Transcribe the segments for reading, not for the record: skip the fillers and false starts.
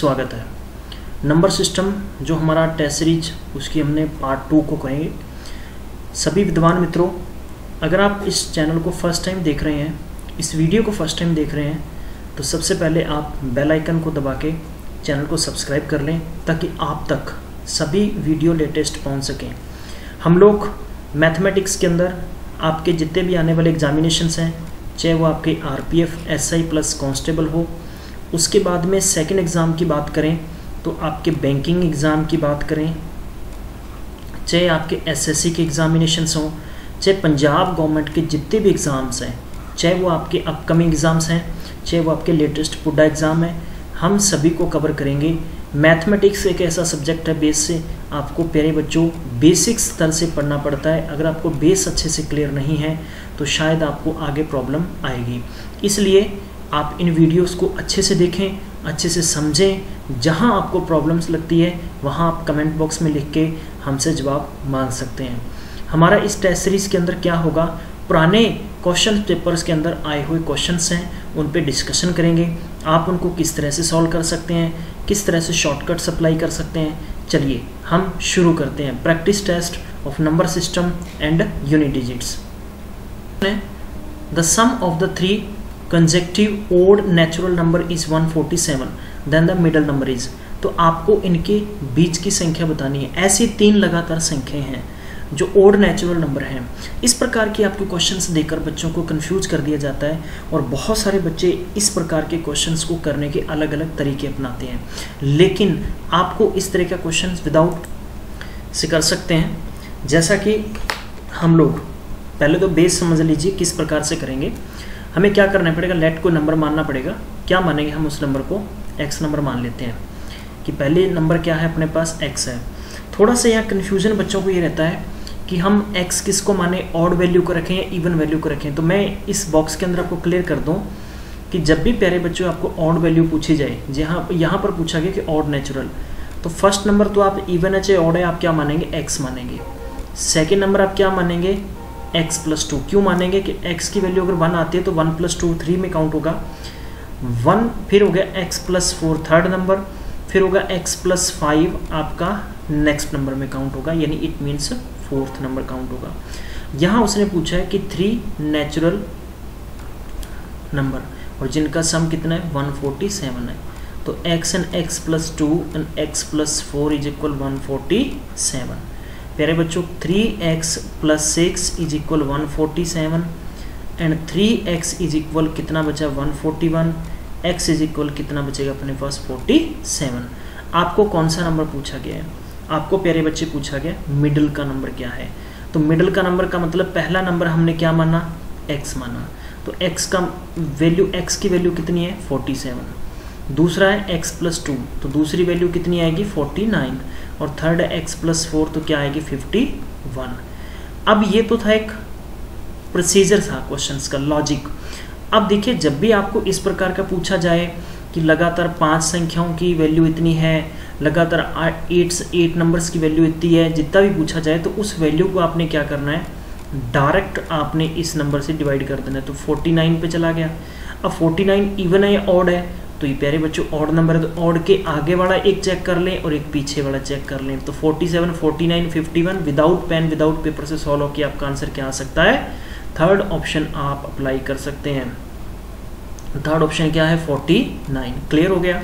स्वागत है। Number system जो हमारा टेस्ट सीरीज उसकी हमने पार्ट 2 को कहेंगे। सभी विद्वान मित्रों, अगर आप इस चैनल को फर्स्ट टाइम देख रहे हैं, इस वीडियो को फर्स्ट टाइम देख रहे हैं, तो सबसे पहले आप बेल आइकन को दबा के चैनल को सब्सक्राइब कर लें ताकि आप तक सभी वीडियो लेटेस्ट पहुंच सकें। हम लोग मैथमेटिक्स के अंदर आपके जितने भी आने वाले एग्जामिनेशंस हैं, चाहे वो आपके आरपीएफ, एसआई प्लस कांस्टेबल हो, उसके बाद में सेकंड एग्ज़ाम की बात करें तो आपके बैंकिंग एग्ज़ाम की बात करें, चाहे आपके एसएससी के एग्ज़ामिनेशंस हों, चाहे पंजाब गवर्नमेंट के जितने भी एग्ज़ाम्स हैं, चाहे वो आपके अपकमिंग एग्ज़ाम्स हैं, चाहे वो आपके लेटेस्ट पुडा एग्ज़ाम है, हम सभी को कवर करेंगे। मैथमेटिक्स एक ऐसा सब्जेक्ट है, बेस से आपको प्यारे बच्चों बेसिक्स स्तर से पढ़ना पड़ता है। अगर आपको बेस अच्छे से क्लियर नहीं है तो शायद आपको आगे प्रॉब्लम आएगी। इसलिए आप इन वीडियोस को अच्छे से देखें, अच्छे से समझें। जहां आपको प्रॉब्लम्स लगती है वहां आप कमेंट बॉक्स में लिख के हमसे जवाब मांग सकते हैं। हमारा इस टेस्ट सीरीज़ के अंदर क्या होगा, पुराने क्वेश्चन पेपर्स के अंदर आए हुए क्वेश्चंस हैं, उन पे डिस्कशन करेंगे। आप उनको किस तरह से सॉल्व कर सकते हैं, किस तरह से शॉर्टकट्स अप्लाई कर सकते हैं। चलिए हम शुरू करते हैं। Practice test of number system and unit digits. The sum of the three consecutive odd natural number is 147, then the middle number is. तो आपको इनके बीच की संख्या बतानी है। ऐसी तीन लगातार संख्याएं हैं जो ओड नेचुरल नंबर हैं। इस प्रकार के आपके क्वेश्चंस देकर बच्चों को कंफ्यूज कर दिया जाता है और बहुत सारे बच्चे इस प्रकार के क्वेश्चंस को करने के अलग अलग तरीके अपनाते हैं। लेकिन आपको इस तरह का क्वेश्चंस विदाउट से कर सकते हैं। जैसा कि हम लोग पहले तो बेस समझ लीजिए किस प्रकार से करेंगे। हमें क्या करना पड़ेगा, लेट को नंबर मानना पड़ेगा। क्या मानेंगे हम उस नंबर को, एक्स नंबर मान लेते हैं कि पहले नंबर क्या है अपने पास, एक्स है। थोड़ा सा यहाँ कन्फ्यूजन बच्चों को ये रहता है कि हम x किसको माने, ऑड वैल्यू को रखें या इवन वैल्यू को रखें। तो मैं इस बॉक्स के अंदर आपको क्लियर कर दूं कि जब भी प्यारे बच्चों आपको ऑड वैल्यू पूछी जाए, जहाँ यहाँ पर पूछा गया कि ऑड नेचुरल, तो फर्स्ट नंबर तो आप इवन है चाहे ऑड है, आप क्या मानेंगे, x मानेंगे। सेकेंड नंबर आप क्या मानेंगे, x+2। क्यों मानेंगे कि x की वैल्यू अगर 1 आती है तो 1+2 3 में काउंट होगा। 1 फिर हो गया x+4 थर्ड नंबर, फिर होगा x+5 आपका नेक्स्ट नंबर में काउंट होगा, यानी it means fourth number count होगा। यहाँ उसने पूछा है कि 3 नेचुरल नंबर और जिनका सम कितना है, 147 है। तो x and x+2 and x+4 is equal 147। प्यारे बच्चों 3x+6 is equal 147 and 3x is equal कितना बचा, 141। x इज इक्वल कितना बचेगा अपने पास, 47। आपको कौन सा नंबर पूछा गया है, आपको प्यारे बच्चे पूछा गया मिडिल का नंबर क्या है। तो मिडिल का नंबर का मतलब पहला नंबर हमने क्या माना, x माना। तो x का वैल्यू, x की वैल्यू कितनी है, 47। दूसरा है x+2, तो दूसरी वैल्यू कितनी आएगी, 49। और थर्ड है x+4, तो क्या आएगी, 51। अब ये तो था एक प्रोसीजर था क्वेश्चंस का, लॉजिक। अब देखिए जब भी आपको इस प्रकार का पूछा जाए कि लगातार 5 संख्याओं की वैल्यू इतनी है, लगातार 8 नंबर्स की वैल्यू इतनी है, जितना भी पूछा जाए तो उस वैल्यू को आपने क्या करना है, डायरेक्ट आपने इस नंबर से डिवाइड कर देना है। तो 49 पे चला गया। अब 49 इवन है या ऑड है, तो ये प्यारे बच्चों ऑड नंबर है, तो ऑड के आगे वाला एक चेक कर लें और एक पीछे वाला चेक कर लें। तो 47, 49, 51 विदाउट पेन विदाउट पेपर से सॉल्व होकर आपका आंसर क्या आ सकता है, थर्ड ऑप्शन आप अप्लाई कर सकते हैं। थर्ड ऑप्शन क्या है, 49। क्लियर हो गया।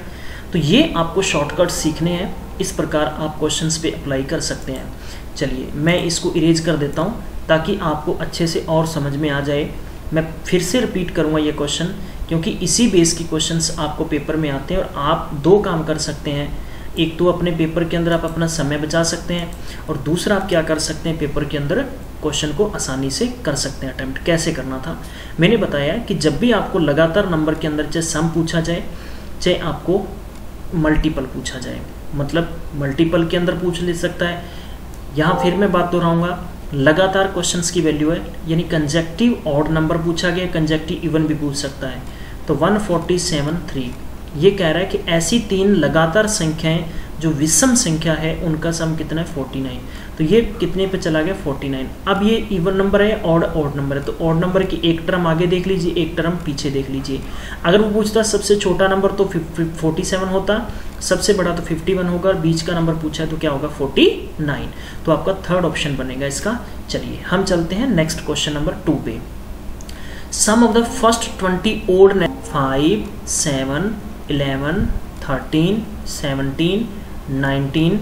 तो ये आपको शॉर्टकट सीखने हैं, इस प्रकार आप क्वेश्चंस पे अप्लाई कर सकते हैं। चलिए मैं इसको इरेज कर देता हूँ ताकि आपको अच्छे से और समझ में आ जाए। मैं फिर से रिपीट करूँगा ये क्वेश्चन, क्योंकि इसी बेस की क्वेश्चंस आपको पेपर में आते हैं और आप दो काम कर सकते हैं। एक तो अपने पेपर के अंदर आप अपना समय बचा सकते हैं और दूसरा आप क्या कर सकते हैं, पेपर के अंदर क्वेश्चन को आसानी से कर सकते हैं। अटेम्प्ट कैसे करना था मैंने बताया कि जब भी आपको लगातार नंबर के अंदर चाहे सम पूछा जाए, चाहे आपको मल्टीपल पूछा जाए, मतलब मल्टीपल के अंदर पूछ ले सकता है। यहाँ फिर मैं बात दोहराऊंगा, लगातार क्वेश्चंस की वैल्यू है, यानी कंसेक्यूटिव ऑड नंबर पूछा गया, कंसेक्यूटिव इवन भी पूछ सकता है। तो 147 3 ये कह रहा है कि ऐसी तीन लगातार संख्याएं जो विषम संख्या है उनका सम कितना है 49। तो ये कितने पे चला गया 49। अब ये इवन नंबर है, ऑड नंबर है, तो ऑड नंबर की एक टर्म आगे देख लीजिए, एक टर्म पीछे देख लीजिए। अगर वो पूछता सबसे छोटा नंबर तो 47 होता, सबसे बड़ा तो 51 होगा, और बीच का नंबर पूछा है तो क्या होगा 49। तो आपका थर्ड ऑप्शन बनेगा इसका। चलिए हम चलते हैं नेक्स्ट क्वेश्चन नंबर 2 पे। सम of the first 20 odd 5, 7, 11, 13, 17, 19,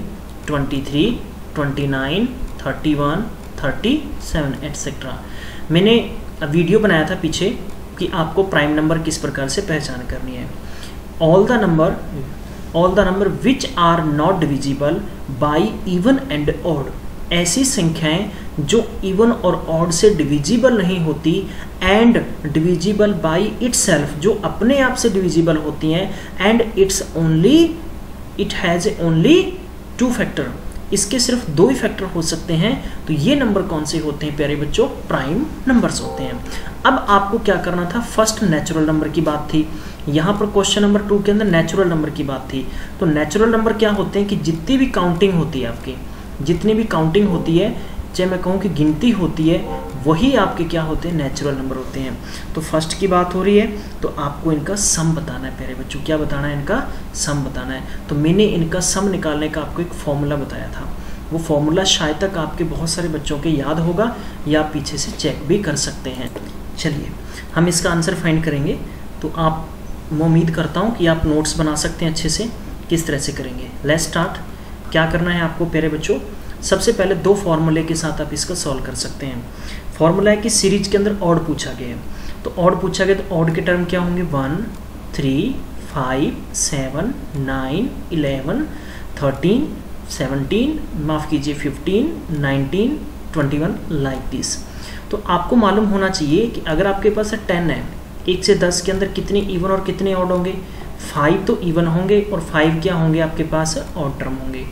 23, 29, 31, 37 etcetera. मैंने वीडियो बनाया था पीछे कि आपको प्राइम नंबर किस प्रकार से पहचान करनी है। All the number which are not divisible by even and odd, ऐसी संख्याएं जो इवन और ऑड से डिविजिबल नहीं होती, एंड डिविजिबल बाई इटसेल्फ, जो अपने आप से डिविजिबल होती हैं, and it has only 2 factor, इसके सिर्फ 2 ही फैक्टर हो सकते हैं। तो ये नंबर कौन से होते हैं प्यारे बच्चों? प्राइम नंबर्स होते हैं। अब आपको क्या करना था, फर्स्ट नेचुरल नंबर की बात थी, यहाँ पर क्वेश्चन नंबर 2 के अंदर नेचुरल नंबर की बात थी। तो नेचुरल नंबर क्या होते हैं कि जितनी भी काउंटिंग होती है आपकी, जितनी भी काउंटिंग होती है, चाहे मैं कहूँ कि गिनती होती है, वही आपके क्या होते हैं, नेचुरल नंबर होते हैं। तो फर्स्ट की बात हो रही है तो आपको इनका सम बताना है प्यारे बच्चों। क्या बताना है? इनका सम बताना है। तो मैंने इनका सम निकालने का आपको एक फॉर्मूला बताया था, वो फॉर्मूला शायद तक आपके बहुत सारे बच्चों के याद होगा, या आप पीछे से चेक भी कर सकते हैं। चलिए हम इसका आंसर फाइंड करेंगे। तो आप, मैं उम्मीद करता हूँ कि आप नोट्स बना सकते हैं अच्छे से। किस तरह से करेंगे, लेट्स स्टार्ट। क्या करना है आपको प्यारे बच्चों, सबसे पहले 2 फॉर्मूले के साथ आप इसका सॉल्व कर सकते हैं। फॉर्मूला है कि सीरीज के अंदर ऑड पूछा गया है, तो ऑड पूछा गया तो ऑड के टर्म क्या होंगे, 1, 3, 5, 7, 9, 11, 13, 17, माफ़ कीजिए 15, 19, 21 लाइक दिस। तो आपको मालूम होना चाहिए कि अगर आपके पास 10 है, 1 से 10 के अंदर कितने इवन और कितने ऑड होंगे, 5 तो इवन होंगे और 5 क्या होंगे आपके पास, ऑड टर्म होंगे।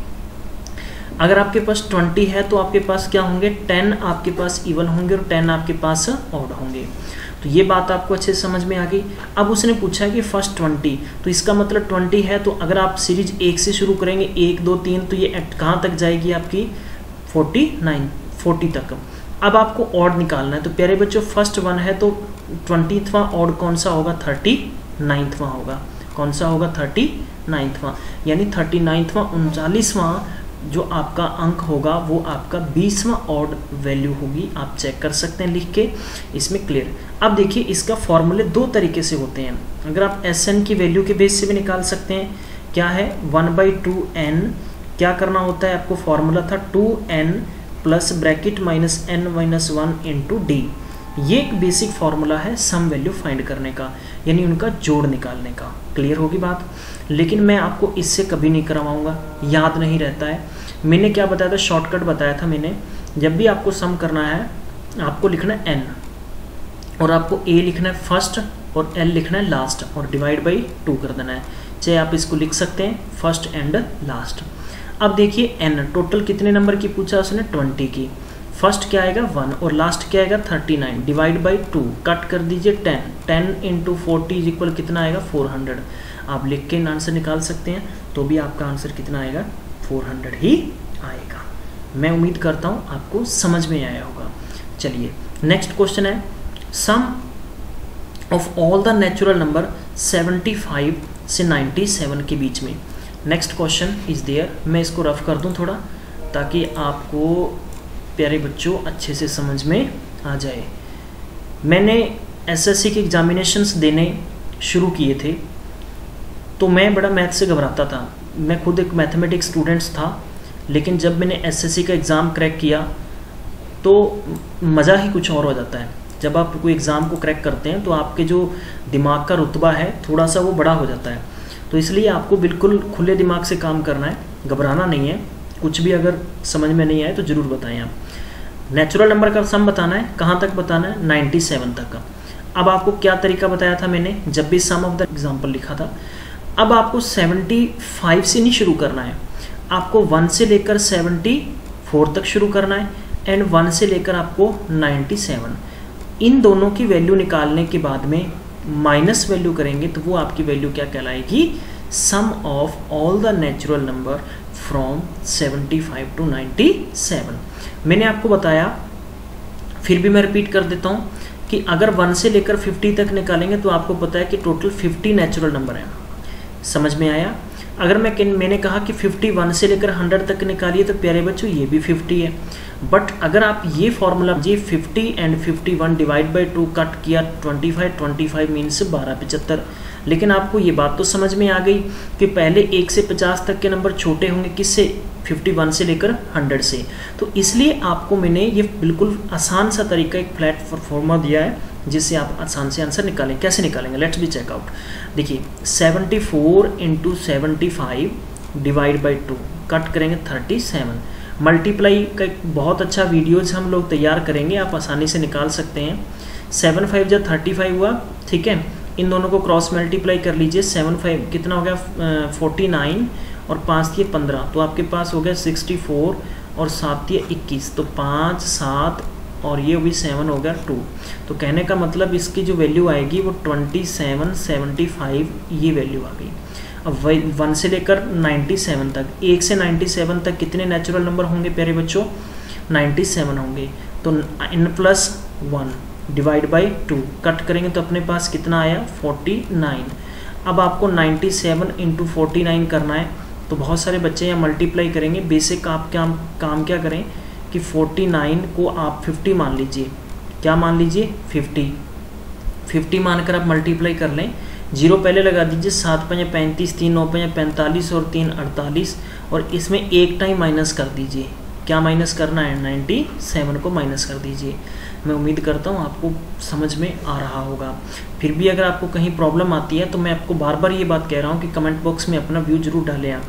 अगर आपके पास 20 है तो आपके पास क्या होंगे, 10 आपके पास इवन होंगे और 10 आपके पास ऑड होंगे। तो ये बात आपको अच्छे से समझ में आ गई। अब उसने पूछा है कि फर्स्ट 20, तो इसका मतलब 20 है, तो अगर आप सीरीज 1 से शुरू करेंगे, 1, 2, 3, तो ये कहाँ तक जाएगी आपकी 40 तक। अब आपको ऑड निकालना है। तो प्यारे बच्चों फर्स्ट 1 है तो 20वां ऑड कौन सा होगा, 39वां होगा। कौन सा होगा, 39वां, यानी 39वां 39वां जो आपका अंक होगा वो आपका 20वां ऑड वैल्यू होगी। आप चेक कर सकते हैं लिख के, इसमें क्लियर। अब देखिए इसका फॉर्मूले 2 तरीके से होते हैं। अगर आप SN की वैल्यू के बेस से भी निकाल सकते हैं। क्या है, 1/2n, क्या करना होता है आपको, फॉर्मूला था 2n plus bracket -n-1 into D. ये एक बेसिक फार्मूला है सम वैल्यू फाइंड करने का, यानी उनका जोड़ निकालने का। क्लियर होगी बात। लेकिन मैं आपको इससे कभी नहीं करवाऊंगा, याद नहीं रहता है। मैंने क्या बताया था, शॉर्टकट बताया था मैंने। जब भी आपको सम करना है आपको लिखना है n, और आपको a लिखना है फर्स्ट और l लिखना है लास्ट, और डिवाइड बाई 2 कर देना है। चाहे आप इसको लिख सकते हैं फर्स्ट एंड लास्ट। अब देखिए n टोटल कितने नंबर की पूछा उसने, 20 की। फर्स्ट क्या आएगा 1 और लास्ट क्या आएगा 39, डिवाइड बाई 2, कट कर दीजिए 10 इंटू 40 इज इक्वल कितना आएगा 400। आप लिख के आंसर निकाल सकते हैं, तो भी आपका आंसर कितना आएगा 400 ही आएगा। मैं उम्मीद करता हूँ आपको समझ में आया होगा। चलिए नेक्स्ट क्वेश्चन है, sum of all the natural number 75 से 97 के बीच में। Next question is there. मैं इसको रफ कर दूं थोड़ा, ताकि आपको प्यारे बच्चों अच्छे से समझ में आ जाए। मैंने एसएससी के एग्जामिनेशंस देने शुरू किए थे, तो मैं बड़ा मैथ से घबराता था। मैं खुद एक मैथमेटिक्स स्टूडेंट्स था, लेकिन जब मैंने एसएससी का एग्ज़ाम क्रैक किया तो मज़ा ही कुछ और हो जाता है। जब आप कोई एग्ज़ाम को क्रैक करते हैं तो आपके जो दिमाग का रुतबा है थोड़ा सा वो बड़ा हो जाता है। तो इसलिए आपको बिल्कुल खुले दिमाग से काम करना है, घबराना नहीं है। कुछ भी अगर समझ में नहीं आए तो ज़रूर बताएं आप। नेचुरल नंबर का सम बताना है, कहाँ तक बताना है, 97 तक का। अब आपको क्या तरीका बताया था मैंने, जब भी सम ऑफ द एग्जाम्पल लिखा था। अब आपको 75 से नहीं शुरू करना है, आपको 1 से लेकर 74 तक शुरू करना है, एंड 1 से लेकर आपको 97। इन दोनों की वैल्यू निकालने के बाद में माइनस वैल्यू करेंगे तो वो आपकी वैल्यू क्या कहलाएगी, sum of all the natural number from 75 to 97। मैंने आपको बताया, फिर भी मैं रिपीट कर देता हूँ कि अगर 1 से लेकर 50 तक निकालेंगे तो आपको पता है कि टोटल 50 नेचुरल नंबर हैं। समझ में आया? अगर मैंने कहा कि 51 से लेकर 100 तक निकालिए तो प्यारे बच्चों ये भी 50 है। बट अगर आप ये फॉर्मूला जी 50 एंड 51 डिवाइड बाई 2 कट किया 25 मीन्स 12 75। लेकिन आपको ये बात तो समझ में आ गई कि पहले 1 से 50 तक के नंबर छोटे होंगे किससे, 51 से लेकर 100 से। तो इसलिए आपको मैंने ये बिल्कुल आसान सा तरीका, एक फ्लैट फॉर्मूला दिया है जिससे आप आसान से आंसर निकालें। कैसे निकालेंगे, लेट्स बी चेकआउट। देखिए 74 इंटू 75 डिवाइड बाई 2 कट करेंगे 37। मल्टीप्लाई का एक बहुत अच्छा वीडियोज हम लोग तैयार करेंगे, आप आसानी से निकाल सकते हैं। 7 5 जब 35 हुआ, ठीक है। इन दोनों को क्रॉस मल्टीप्लाई कर लीजिए। 7 5 कितना हो गया 49 और 5 दिए 15, तो आपके पास हो गया 64 और 7 दिए 21, तो 5 7 और ये भी 7 हो गया 2। तो कहने का मतलब इसकी जो वैल्यू आएगी वो 2775 ये वैल्यू आ गई। अब 1 से लेकर 97 तक, 1 से 97 तक कितने नेचुरल नंबर होंगे प्यारे बच्चों, 97 होंगे। तो n+1 डिवाइड बाई 2 कट करेंगे तो अपने पास कितना आया 49। अब आपको 97 इंटू 49 करना है, तो बहुत सारे बच्चे यहाँ मल्टीप्लाई करेंगे। बेसिक आप काम क्या करें कि 49 को आप 50 मान लीजिए। क्या मान लीजिए 50 मानकर आप मल्टीप्लाई कर लें। 0 पहले लगा दीजिए, 7 5 35, 3 9 5 45 और 3 48, और इसमें एक टाइम माइनस कर दीजिए। क्या माइनस करना है, 97 को माइनस कर दीजिए। मैं उम्मीद करता हूँ आपको समझ में आ रहा होगा। फिर भी अगर आपको कहीं प्रॉब्लम आती है तो मैं आपको बार बार ये बात कह रहा हूँ कि कमेंट बॉक्स में अपना व्यू जरूर डालें आप।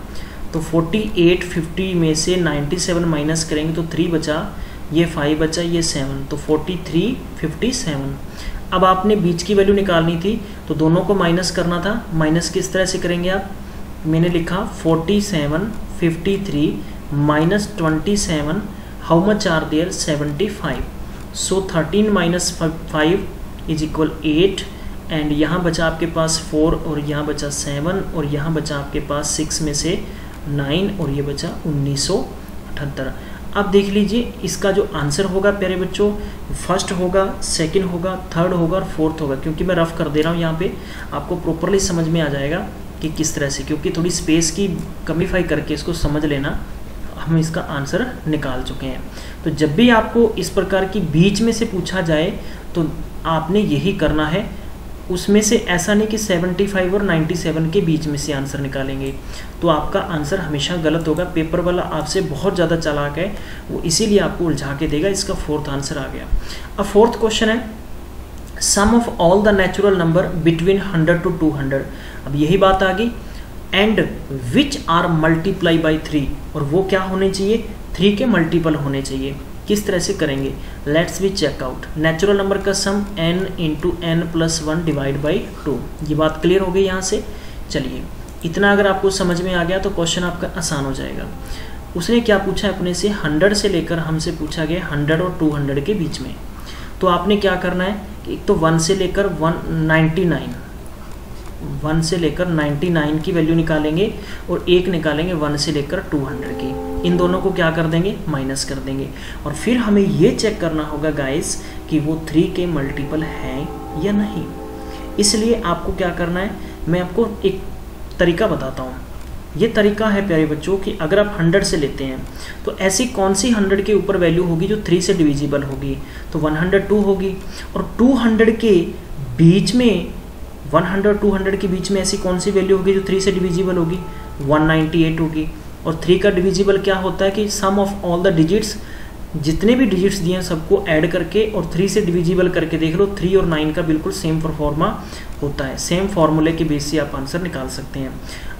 तो 48 50 में से 97 माइनस करेंगे तो 3 बचा, ये 5 बचा, ये 7, तो 43 57। अब आपने बीच की वैल्यू निकालनी थी तो दोनों को माइनस करना था। माइनस किस तरह से करेंगे आप, मैंने लिखा 47 53 minus 27, how much are there 75। So 13 minus 5 is equal 8, and यहाँ बचा आपके पास 4 और यहाँ बचा 7 और यहाँ बचा आपके पास 6 में से 9 और ये बचा 1978। अब देख लीजिए इसका जो आंसर होगा प्यारे बच्चों, फर्स्ट होगा, सेकंड होगा, थर्ड होगा और फोर्थ होगा। क्योंकि मैं रफ कर दे रहा हूँ यहाँ पे, आपको प्रॉपरली समझ में आ जाएगा कि किस तरह से, क्योंकि थोड़ी स्पेस की कमीफाई करके इसको समझ लेना, हम इसका आंसर निकाल चुके हैं। तो जब भी आपको इस प्रकार की बीच में से पूछा जाए तो आपने यही करना है। उसमें से ऐसा नहीं कि 75 और 97 के बीच में से आंसर निकालेंगे, तो आपका आंसर हमेशा गलत होगा। पेपर वाला आपसे बहुत ज़्यादा चालाक है, वो इसीलिए आपको उलझा के देगा। इसका फोर्थ आंसर आ गया। अब फोर्थ क्वेश्चन है, sum of all the natural number between 100 to 200। अब यही बात आ गई, and which are multiply by 3, और वो क्या होने चाहिए, 3 के मल्टीपल होने चाहिए। किस तरह से करेंगे, let's be check out. Natural number का sum n into n+1 divide by 2। ये बात क्लियर हो गई यहाँ से। चलिए इतना अगर आपको समझ में आ गया तो क्वेश्चन आपका आसान हो जाएगा। उसने क्या पूछा अपने से, 100 से लेकर हमसे पूछा गया 100 और 200 के बीच में। तो आपने क्या करना है कि एक तो 1 से लेकर 1 से लेकर 99 की वैल्यू निकालेंगे और एक निकालेंगे 1 से लेकर 200 की। इन दोनों को क्या कर देंगे, माइनस कर देंगे। और फिर हमें ये चेक करना होगा गाइस कि वो 3 के मल्टीपल हैं या नहीं। इसलिए आपको क्या करना है, मैं आपको एक तरीका बताता हूँ। ये तरीका है प्यारे बच्चों कि अगर आप 100 से लेते हैं तो ऐसी कौन सी 100 के ऊपर वैल्यू होगी जो 3 से डिविजिबल होगी, तो 102 होगी। और 200 के बीच में, 100 200 के बीच में ऐसी कौन सी वैल्यू होगी जो 3 से डिविजिबल होगी, 198 होगी। और 3 का डिविजिबल क्या होता है कि सम ऑफ ऑल द डिजिट्स, जितने भी डिजिट्स दिए हैं सबको ऐड करके और 3 से डिविजिबल करके देख लो। 3 और 9 का बिल्कुल सेम परफॉर्मा होता है। सेम फॉर्मूले के बेस से आप आंसर निकाल सकते हैं।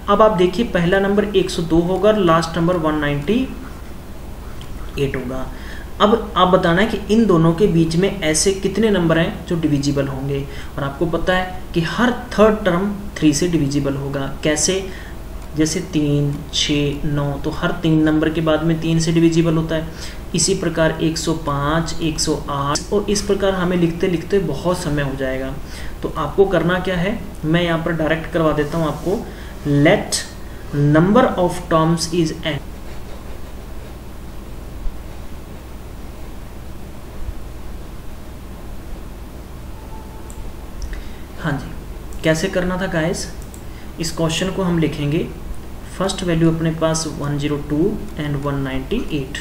अब आप देखिए पहला नंबर 102 होगा और लास्ट नंबर 198 होगा। अब आप बताना है कि इन दोनों के बीच में ऐसे कितने नंबर हैं जो डिविजिबल होंगे। और आपको पता है कि हर थर्ड टर्म 3 से डिविजिबल होगा। कैसे, जैसे 3 6 9, तो हर 3 नंबर के बाद में 3 से डिविजिबल होता है। इसी प्रकार 105 108, और इस प्रकार हमें लिखते लिखते बहुत समय हो जाएगा। तो आपको करना क्या है, मैं यहाँ पर डायरेक्ट करवा देता हूँ आपको let number of terms is n। हाँ जी, कैसे करना था गाइस, इस क्वेश्चन को हम लिखेंगे, फर्स्ट वैल्यू अपने पास 102 एंड 198।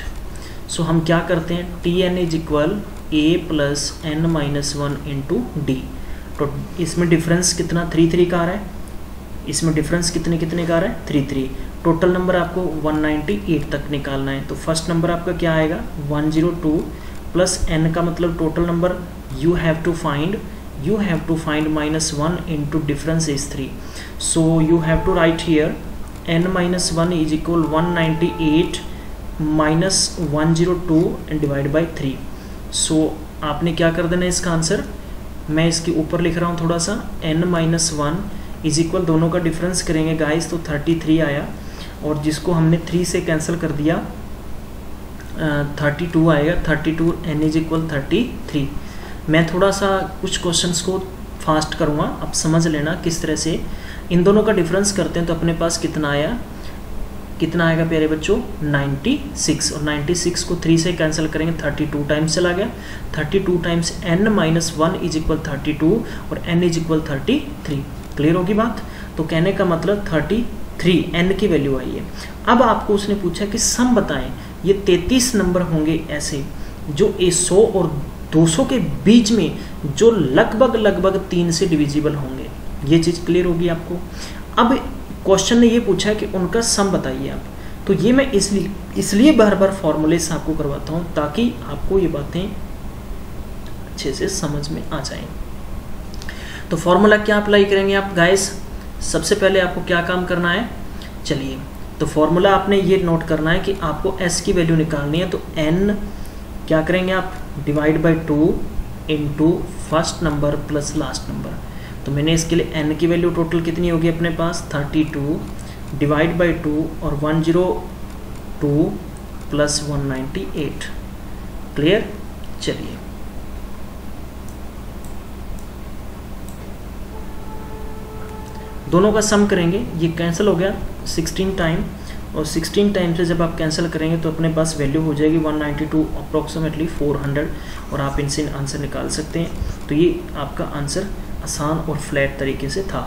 सो हम क्या करते हैं, T N is equal A plus N minus 1 into D. तो इसमें डिफरेंस कितना 3 का आ रहा है, इसमें डिफरेंस कितने का आ रहा है 3। टोटल नंबर आपको 198 तक निकालना है। तो फर्स्ट नंबर आपका क्या आएगा 102 प्लस एन का मतलब total number you have to find -1 into difference is 3. So you have to write here n minus 1 is equal 198 minus 102 and divide by 3. So आपने क्या कर देना है इसका आंसर, मैं इसके ऊपर लिख रहा हूँ थोड़ा सा, n minus 1 is equal, दोनों का डिफरेंस करेंगे गाइस तो 33 आया, और जिसको हमने 3 से कैंसिल कर दिया 32 आएगा, 32 n is equal 33। मैं थोड़ा सा कुछ क्वेश्चंस को फास्ट करूँगा, आप समझ लेना किस तरह से इन दोनों का डिफरेंस करते हैं। तो अपने पास कितना आएगा प्यारे बच्चों 96, और 96 को 3 से कैंसिल करेंगे 32 टाइम्स चला गया, 32 times n minus 1 is equal 32 और n इज इक्वल 33। क्लियर होगी बात। तो कहने का मतलब 33 n की वैल्यू आई है। अब आपको उसने पूछा कि सम बताएं, ये 33 नंबर होंगे ऐसे जो 100 और 200 के बीच में जो लगभग 3 से डिविजिबल होंगे। ये चीज़ क्लियर होगी आपको। अब क्वेश्चन ने ये पूछा है कि उनका सम बताइए आप, तो ये मैं इसलिए बार फॉर्मूले से आपको करवाता हूँ ताकि आपको ये बातें अच्छे से समझ में आ जाएं। तो फॉर्मूला क्या अप्लाई करेंगे आप गाइस, सबसे पहले आपको क्या काम करना है, चलिए तो फॉर्मूला आपने ये नोट करना है कि आपको s की वैल्यू निकालनी है। तो n क्या करेंगे आप, divide by 2 into first number plus last number. तो मैंने इसके लिए n की वैल्यू टोटल कितनी होगी अपने पास 32 डिवाइड बाई 2 और 102 प्लस 198। क्लियर। चलिए दोनों का सम करेंगे, ये कैंसिल हो गया 16 टाइम, और 16 टाइम से जब आप कैंसिल करेंगे तो अपने पास वैल्यू हो जाएगी 192 अप्रॉक्सीमेटली 400, और आप इनसे आंसर निकाल सकते हैं। तो ये आपका आंसर आसान और फ्लैट तरीके से था।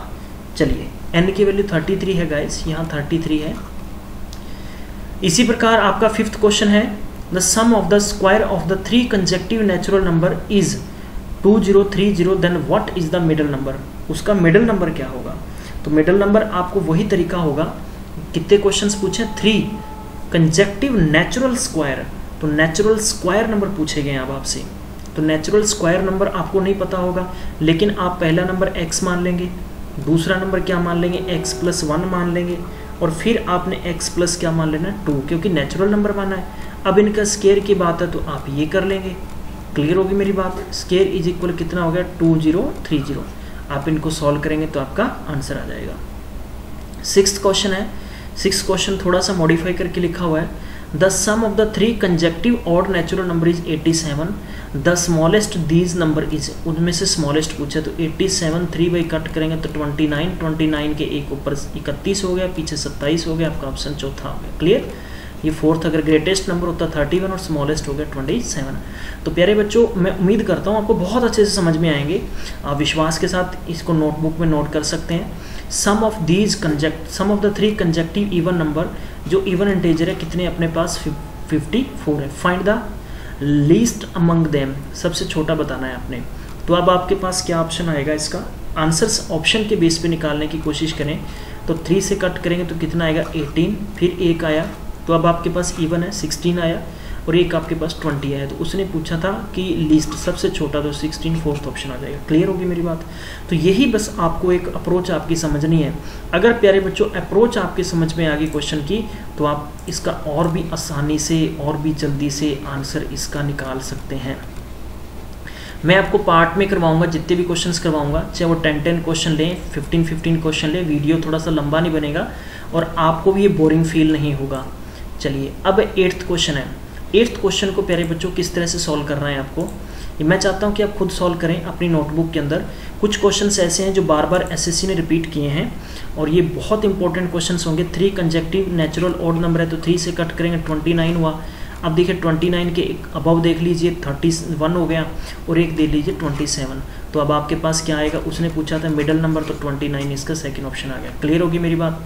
चलिए n की वैल्यू 33 है गाइस, यहाँ 33 है। इसी प्रकार आपका फिफ्थ क्वेश्चन है, the sum of the square of the 3 consecutive natural number is 2030, then what is the middle number. उसका मिडल नंबर क्या होगा। तो मिडल नंबर आपको वही तरीका होगा, कितने क्वेश्चंस पूछे 3 कंसेक्यूटिव नेचुरल स्क्वायर, तो नेचुरल स्क्वायर नंबर पूछे गए अब आपसे। तो नेचुरल स्क्वायर नंबर आपको नहीं पता होगा, लेकिन आप पहला नंबर x मान लेंगे, दूसरा नंबर क्या मान लेंगे x प्लस 1 मान लेंगे, और फिर आपने x प्लस क्या मान लेना 2, क्योंकि नेचुरल नंबर माना है। अब इनका स्केयर की बात है तो आप ये कर लेंगे। क्लियर होगी मेरी बात। स्केयर इज इक्वल कितना हो गया 2030। आप इनको सॉल्व करेंगे तो आपका आंसर आ जाएगा। सिक्स्थ क्वेश्चन है, सिक्स्थ क्वेश्चन थोड़ा सा मॉडिफाई करके लिखा हुआ है, the sum of the 3 consecutive odd natural number is 87, the smallest these number is, उनमें से स्मॉलेस्ट पूछा। तो 87 3 बाई कट करेंगे तो 29, 29 के एक ऊपर 31 हो गया, पीछे 27 हो गया, आपका ऑप्शन चौथा हो गया। क्लियर। ये फोर्थ, अगर ग्रेटेस्ट नंबर होता 31 और स्मॉलेस्ट हो गया 27। तो प्यारे बच्चों मैं उम्मीद करता हूँ आपको बहुत अच्छे से समझ में आएंगे। आप विश्वास के साथ इसको नोटबुक में नोट कर सकते हैं। Sum of the 3 consecutive even number, जो इवन इंटीजर है कितने अपने पास 54 है। Find the least among them, सबसे छोटा बताना है आपने। तो अब आपके पास क्या ऑप्शन आएगा, इसका आंसर्स ऑप्शन के बेस पे निकालने की कोशिश करें। तो 3 से कट करेंगे तो कितना आएगा 18, फिर 1 आया तो अब आपके पास इवन है 16 आया, और एक आपके पास 20 आया। तो उसने पूछा था कि लीस्ट सबसे छोटा, तो 16 फोर्थ ऑप्शन आ जाएगा। क्लियर होगी मेरी बात। तो यही बस आपको एक अप्रोच आपकी समझनी है। अगर प्यारे बच्चों अप्रोच आपके समझ में आ गई क्वेश्चन की, तो आप इसका और भी आसानी से और भी जल्दी से आंसर इसका निकाल सकते हैं। मैं आपको पार्ट में करवाऊंगा, जितने भी क्वेश्चंस करवाऊंगा, चाहे वो 10 क्वेश्चन लें, 15 क्वेश्चन लें, वीडियो थोड़ा सा लंबा नहीं बनेगा और आपको भी ये बोरिंग फील नहीं होगा। चलिए अब 8th क्वेश्चन है। 8th क्वेश्चन को प्यारे बच्चों किस तरह से सॉल्व करना है आपको, मैं चाहता हूं कि आप खुद सॉल्व करें अपनी नोटबुक के अंदर। कुछ क्वेश्चंस ऐसे हैं जो बार बार एसएससी ने रिपीट किए हैं और ये बहुत इंपॉर्टेंट क्वेश्चंस होंगे। 3 कंजेक्टिव नेचुरल ऑड नंबर है तो 3 से कट करेंगे 29 हुआ। अब देखिए 29 के एक अबव देख लीजिए 31 हो गया और एक दे लीजिए 27। तो अब आपके पास क्या आएगा, उसने पूछा था मिडल नंबर तो 29 इसका सेकेंड ऑप्शन आ गया। क्लियर होगी मेरी बात।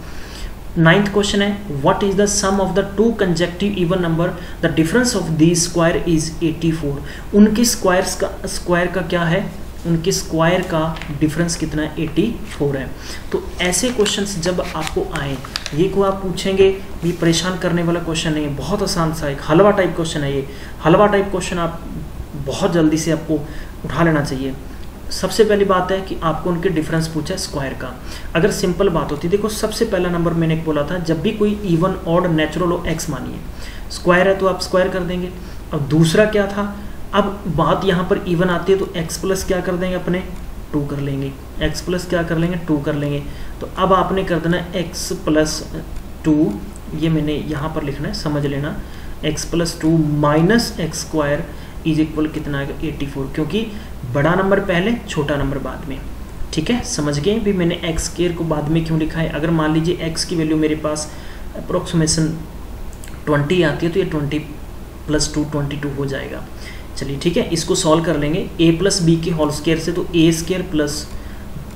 9th क्वेश्चन है what is the sum of the 2 consecutive even number the difference of the square is 84। उनके स्क्वायर का क्या है, उनके स्क्वायर का डिफरेंस कितना है, 84 है। तो ऐसे क्वेश्चंस जब आपको आए, ये को आप पूछेंगे, ये परेशान करने वाला क्वेश्चन नहीं है, बहुत आसान सा एक हलवा टाइप क्वेश्चन है। ये हलवा टाइप क्वेश्चन आप बहुत जल्दी से आपको उठा लेना चाहिए। सबसे पहली बात है कि आपको उनके डिफरेंस पूछा है स्क्वायर का। अगर सिंपल बात होती, देखो सबसे पहला नंबर मैंने बोला था जब भी कोई इवन ऑड नेचुरल हो एक्स मानिए, स्क्वायर है तो आप स्क्वायर कर देंगे। अब दूसरा क्या था, अब बात यहाँ पर इवन आती है तो x प्लस क्या कर देंगे अपने 2 कर लेंगे, x प्लस क्या कर लेंगे 2 कर लेंगे। तो अब आपने कर देना x प्लस 2, ये मैंने यहाँ पर लिखना है, समझ लेना, x plus 2 minus x square is equal कितना आएगा 84, क्योंकि बड़ा नंबर पहले छोटा नंबर बाद में। ठीक है, समझ गए भी मैंने x स्क्वायर को बाद में क्यों लिखा है। अगर मान लीजिए x की वैल्यू मेरे पास अप्रोक्सीमेशन 20 आती है तो ये 20 प्लस 2 22 हो जाएगा। चलिए ठीक है, इसको सॉल्व कर लेंगे a प्लस बी के होल स्क्वायर से, तो a स्क्वायर प्लस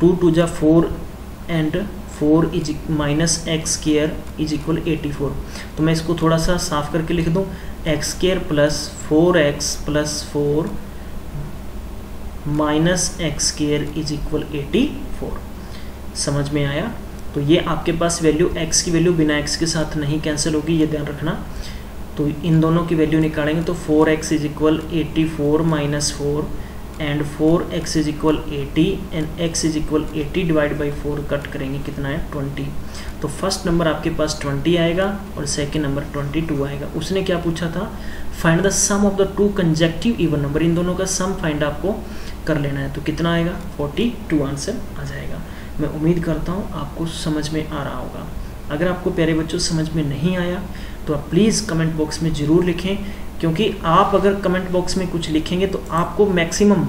2 2 जा 4 and 4 is minus x square is equal 84। तो मैं इसको थोड़ा सा साफ करके लिख दूँ, x square plus 4x plus 4 minus x square is equal 84। समझ में आया। तो ये आपके पास वैल्यू x की वैल्यू बिना x के साथ नहीं कैंसिल होगी, ये ध्यान रखना। तो इन दोनों की वैल्यू निकालेंगे तो 4x is equal 84 minus 4 and 4x is equal 80 and x is equal 80 divide by 4 cut करेंगे कितना है 20। तो फर्स्ट नंबर आपके पास 20 आएगा और सेकंड नंबर 22 आएगा। उसने क्या पूछा था, find the sum of the 2 consecutive even number, इन दोनों का सम फाइंड आपको कर लेना है। तो कितना आएगा 42 आंसर आ जाएगा। मैं उम्मीद करता हूँ आपको समझ में आ रहा होगा। अगर आपको प्यारे बच्चों समझ में नहीं आया तो आप प्लीज़ कमेंट बॉक्स में ज़रूर लिखें, क्योंकि आप अगर कमेंट बॉक्स में कुछ लिखेंगे तो आपको मैक्सिमम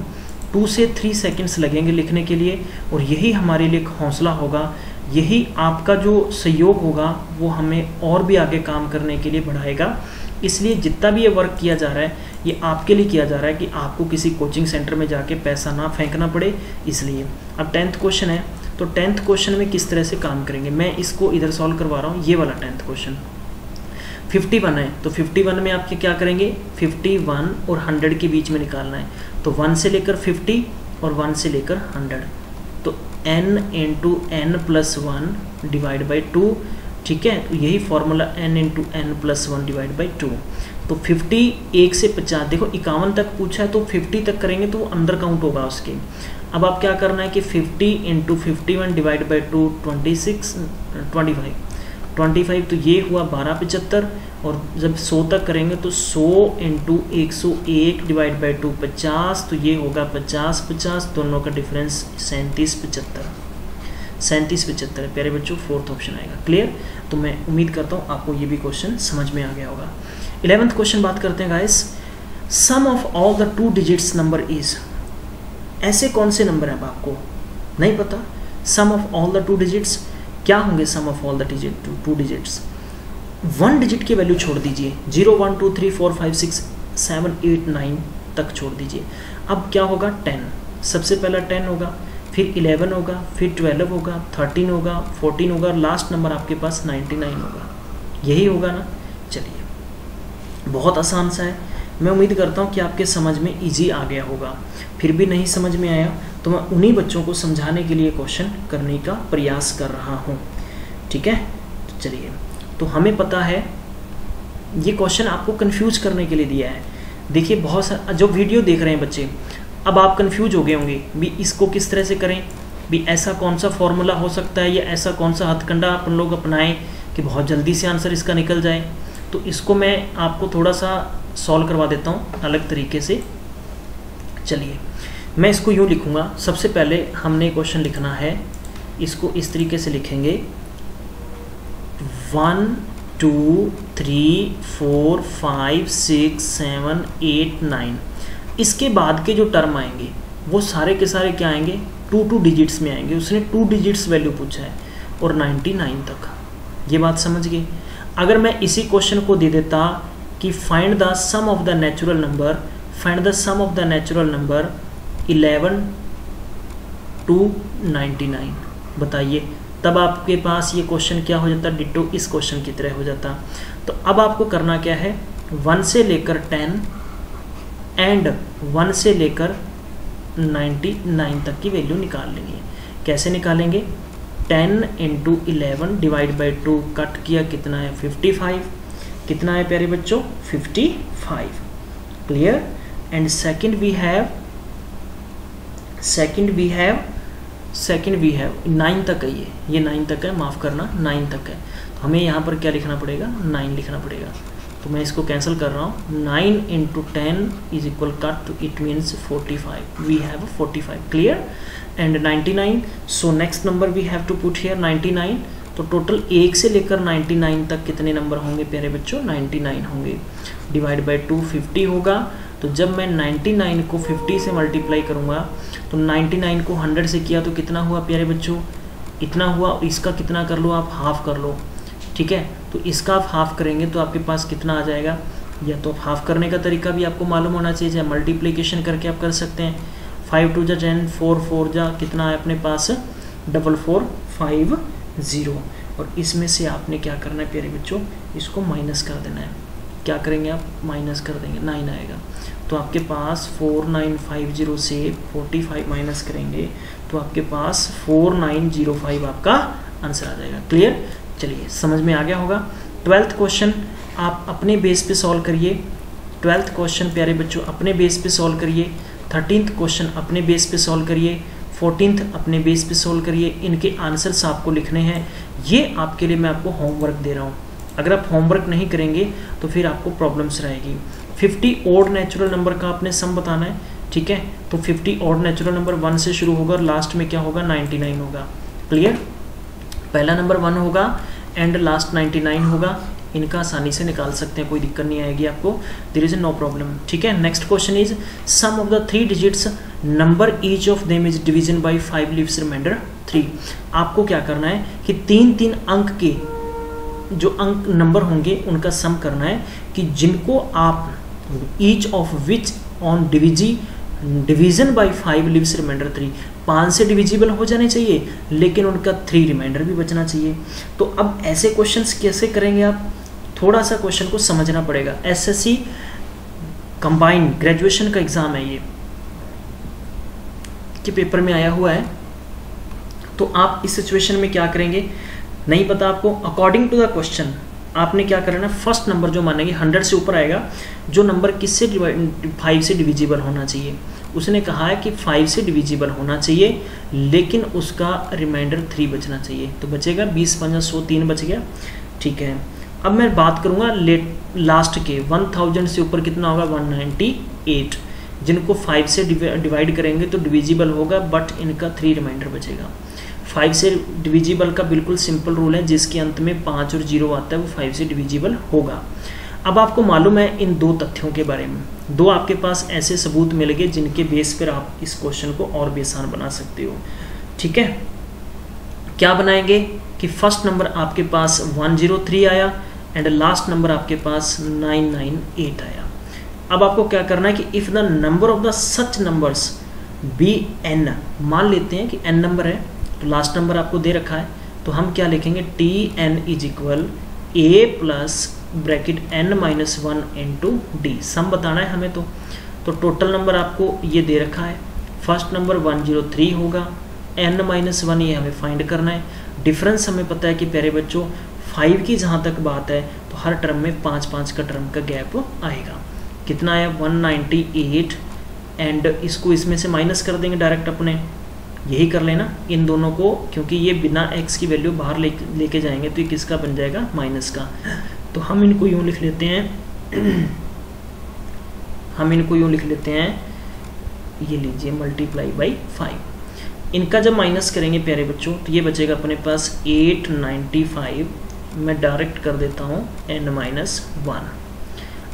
2 से 3 सेकंड्स लगेंगे लिखने के लिए, और यही हमारे लिए एक हौसला होगा, यही आपका जो सहयोग होगा वो हमें और भी आगे काम करने के लिए बढ़ाएगा। इसलिए जितना भी ये वर्क किया जा रहा है ये आपके लिए किया जा रहा है कि आपको किसी कोचिंग सेंटर में जाके पैसा ना फेंकना पड़े। इसलिए अब 10th क्वेश्चन है, तो 10th क्वेश्चन में किस तरह से काम करेंगे, मैं इसको इधर सॉल्व करवा रहा हूँ। ये वाला 10th क्वेश्चन 51 है, तो 51 में आपके क्या करेंगे, 51 और 100 के बीच में निकालना है। तो 1 से लेकर 50 और 1 से लेकर 100, तो n into n plus 1 divide by 2। ठीक है, तो यही formula n into n plus 1 divide by 2। तो 50 1 से 50, देखो 51 तक पूछा है तो 50 तक करेंगे तो वो अंदर काउंट होगा उसके। अब आप क्या करना है कि 50 इंटू 51 डिवाइड बाई 2 25, तो ये हुआ 1275, और जब 100 तक करेंगे तो 100 इंटू 101 डिवाइड बाई 2 50, तो ये होगा 50 50, दोनों का डिफरेंस 37 75 है। प्यारे बच्चों 4th ऑप्शन आएगा। क्लियर। तो मैं उम्मीद करता हूँ आपको ये भी क्वेश्चन समझ में आ गया होगा। 11th क्वेश्चन बात करते हैं guys, sum of all the 2 digits number is, ऐसे कौन से नंबर हैं अब आपको नहीं पता, sum of all the 2 digits क्या होंगे, sum of all the 2 digits. 1 digit की वैल्यू छोड़ दीजिए, 0 1 2 3 4 5 6 7 8 9 तक छोड़ दीजिए। अब क्या होगा 10, सबसे पहला 10 होगा, फिर 11 होगा, फिर 12 होगा, 13 होगा, 14 होगा, लास्ट नंबर आपके पास 99 होगा। यही होगा ना। चलिए बहुत आसान सा है, मैं उम्मीद करता हूँ कि आपके समझ में इजी आ गया होगा। फिर भी नहीं समझ में आया तो मैं उन्हीं बच्चों को समझाने के लिए क्वेश्चन करने का प्रयास कर रहा हूँ। ठीक है, तो चलिए, तो हमें पता है ये क्वेश्चन आपको कंफ्यूज करने के लिए दिया है। देखिए बहुत सारा जो वीडियो देख रहे हैं बच्चे, अब आप कंफ्यूज हो गए होंगे भी इसको किस तरह से करें, भी ऐसा कौन सा फॉर्मूला हो सकता है या ऐसा कौन सा हथकंडा अपन लोग अपनाएं कि बहुत जल्दी से आंसर इसका निकल जाए। तो इसको मैं आपको थोड़ा सा सॉल्व करवा देता हूँ अलग तरीके से। चलिए मैं इसको यूँ लिखूँगा, सबसे पहले हमने क्वेश्चन लिखना है, इसको इस तरीके से लिखेंगे 1 2 3 4 5 6 7 8 9। इसके बाद के जो टर्म आएंगे वो सारे के सारे क्या आएंगे, टू डिजिट्स में आएंगे, उसने 2 डिजिट्स वैल्यू पूछा है और 99 तक। ये बात समझ गए। अगर मैं इसी क्वेश्चन को दे देता कि find the sum of the natural number, find the sum of the natural number 11 to 99, बताइए, तब आपके पास ये क्वेश्चन क्या हो जाता, डिट्टो इस क्वेश्चन की तरह हो जाता। तो अब आपको करना क्या है, 1 से लेकर 10 एंड 1 से लेकर 99 तक की वैल्यू निकाल लेनी है। कैसे निकालेंगे, 10 × 11 डिवाइड बाई 2, कट किया कितना है 55, कितना है प्यारे बच्चों 55, clear. And second we have 9 तक है, ये 9 तक है, माफ़ करना 9 तक है, तो हमें यहाँ पर क्या लिखना पड़ेगा, 9 लिखना पड़ेगा। तो मैं इसको कैंसिल कर रहा हूँ, 9 × 10 is equal cut, it means 45, we have 45, clear. And 99, so next number we have to put here 99। तो टोटल 1 से लेकर 99 तक कितने नंबर होंगे प्यारे बच्चों, 99 होंगे। डिवाइड बाई 2 50 होगा। तो जब मैं 99 को 50 से मल्टीप्लाई करूँगा तो 99 को 100 से किया तो कितना हुआ प्यारे बच्चों, इतना हुआ। और इसका कितना कर लो आप, हाफ कर लो, ठीक है। तो इसका आप हाफ करेंगे तो आपके पास कितना आ जाएगा, या तो हाफ करने का तरीका भी आपको मालूम होना चाहिए, चाहे मल्टीप्लिकेशन करके आप कर सकते हैं। 5 2 जा 10, 4 4 जा कितना है अपने पास 4450। और इसमें से आपने क्या करना है प्यारे बच्चों, इसको माइनस कर देना है। क्या करेंगे आप, माइनस कर देंगे, 9 आएगा। तो आपके पास 4950 से 45 माइनस करेंगे तो आपके पास 4905 आपका आंसर आ जाएगा, क्लियर। चलिए समझ में आ गया होगा। 12th क्वेश्चन आप अपने बेस पे सॉल्व करिए, 12th क्वेश्चन प्यारे बच्चों अपने बेस पे सॉल्व करिए, 13th क्वेश्चन अपने बेस पे सॉल्व करिए, 14th अपने बेस पे सॉल्व करिए। इनके आंसर्स आपको लिखने हैं, ये आपके लिए मैं आपको होमवर्क दे रहा हूँ। अगर आप होमवर्क नहीं करेंगे तो फिर आपको प्रॉब्लम्स रहेगी। 50 ऑड नेचुरल नंबर का आपने सम बताना है, ठीक है। तो 50 ऑड नेचुरल नंबर 1 से शुरू होगा और लास्ट में क्या होगा 99 होगा, क्लियर। पहला नंबर 1 होगा एंड लास्ट 99 होगा। इनका आसानी से निकाल सकते हैं, कोई दिक्कत नहीं आएगी आपको, देयर इज नो प्रॉब्लम, ठीक है। Next question is some of the 3 digits number each of them is division by 5 leaves remainder 3। आपको क्या करना है कि 3-3 अंक के जो अंक नंबर होंगे उनका सम करना है, कि जिनको आप each of which on division by 5 leaves remainder 3, 5 से डिविजिबल हो जाने चाहिए लेकिन उनका 3 रिमाइंडर भी बचना चाहिए। तो अब ऐसे क्वेश्चंस कैसे करेंगे आप, थोड़ा सा क्वेश्चन को समझना पड़ेगा। एसएससी कंबाइंड ग्रेजुएशन का एग्जाम है ये, के पेपर में आया हुआ है। तो आप इस सिचुएशन में क्या करेंगे, नहीं पता आपको, अकॉर्डिंग टू द क्वेश्चन आपने क्या करना है, फर्स्ट नंबर जो मानेंगे 100 से ऊपर आएगा, जो नंबर किससे 5 से डिविजिबल होना चाहिए। उसने कहा है कि 5 से डिविजिबल होना चाहिए लेकिन उसका रिमाइंडर 3 बचना चाहिए। तो बचेगा 20 5 100, 3 बच गया, ठीक है। अब मैं बात करूंगा लास्ट के 1000 से ऊपर कितना होगा 198, जिनको 5 से डिवाइड करेंगे तो डिविजिबल होगा बट इनका 3 रिमाइंडर बचेगा। 5 से डिविजिबल का बिल्कुल सिंपल रूल है, जिसके अंत में 5 और 0 आता है वो 5 से डिविजिबल होगा। अब आपको मालूम है इन 2 तथ्यों के बारे में, 2 आपके पास ऐसे सबूत मिल गए जिनके बेस पर आप इस क्वेश्चन को और भी आसान बना सकते हो, ठीक है। क्या बनाएंगे कि फर्स्ट नंबर आपके पास 103 आया एंड लास्ट नंबर आपके पास 998 आया। अब आपको क्या करना है कि if the number of the such numbers be n, मान लेते हैं कि n नंबर है तो लास्ट नंबर आपको दे रखा है, तो हम क्या लिखेंगे Tn is equal a plus bracket n-1 into D, sum बताना है हमें। तो टोटल नंबर आपको ये दे रखा है, फर्स्ट नंबर 103 होगा, n-1 ये हमें फाइंड करना है। डिफरेंस हमें पता है कि प्यारे बच्चों 5 की जहाँ तक बात है तो हर टर्म में 5-5 का टर्म का गैप आएगा। कितना है 198 एंड इसको इसमें से माइनस कर देंगे डायरेक्ट अपने, यही कर लेना इन दोनों को, क्योंकि ये बिना x की वैल्यू बाहर लेके जाएंगे तो ये किसका बन जाएगा माइनस का। तो हम इनको यूँ लिख लेते हैं ये लीजिए मल्टीप्लाई बाई 5। इनका जब माइनस करेंगे प्यारे बच्चों तो ये बचेगा अपने पास 895, मैं डायरेक्ट कर देता हूँ n-1।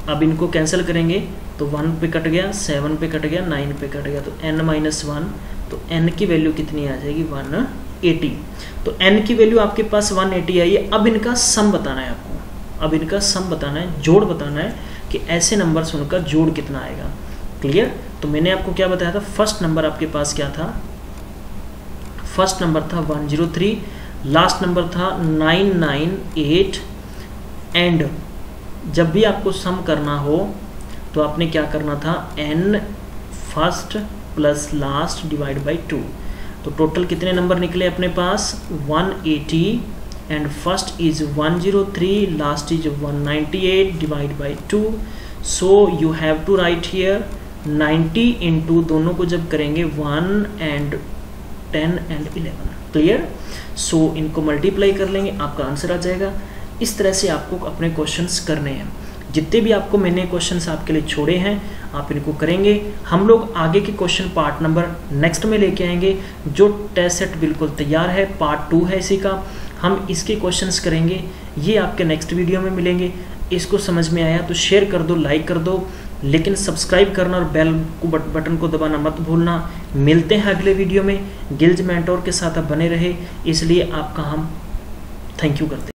अब इनको कैंसिल करेंगे तो 1 पे कट गया, 7 पे कट गया, 9 पे कट गया, तो n-1, तो n की वैल्यू कितनी आ जाएगी 180। तो n की वैल्यू आपके पास 180 आई है। अब इनका सम बताना है आपको, अब इनका सम बताना है, जोड़ बताना है कि ऐसे नंबर्स उनका जोड़ कितना आएगा। क्लियर? तो मैंने आपको क्या बताया था, फर्स्ट नंबर आपके पास क्या था, फर्स्ट नंबर था 103, लास्ट नंबर था 998 एंड जब भी आपको सम करना हो तो आपने क्या करना था, n first plus last divide by 2। तो टोटल कितने नंबर निकले अपने पास 180 and first is 103, last is 198 divide by 2। So you have to write here 90 into दोनों को जब करेंगे 1 एंड 10 एंड 11। क्लियर? सो इनको मल्टीप्लाई कर लेंगे, आपका आंसर आ जाएगा। इस तरह से आपको अपने क्वेश्चंस करने हैं। जितने भी आपको मैंने क्वेश्चंस आपके लिए छोड़े हैं आप इनको करेंगे। हम लोग आगे के क्वेश्चन पार्ट नंबर नेक्स्ट में लेके आएंगे। जो टेस्ट सेट बिल्कुल तैयार है, पार्ट 2 है इसी का, हम इसके क्वेश्चंस करेंगे। ये आपके नेक्स्ट वीडियो में मिलेंगे। इसको समझ में आया तो शेयर कर दो, लाइक कर दो, लेकिन सब्सक्राइब करना और बेल को बटन को दबाना मत भूलना। मिलते हैं अगले वीडियो में। गिल्ज मेंटोर के साथ आप बने रहे, इसलिए आपका हम थैंक यू करते हैं।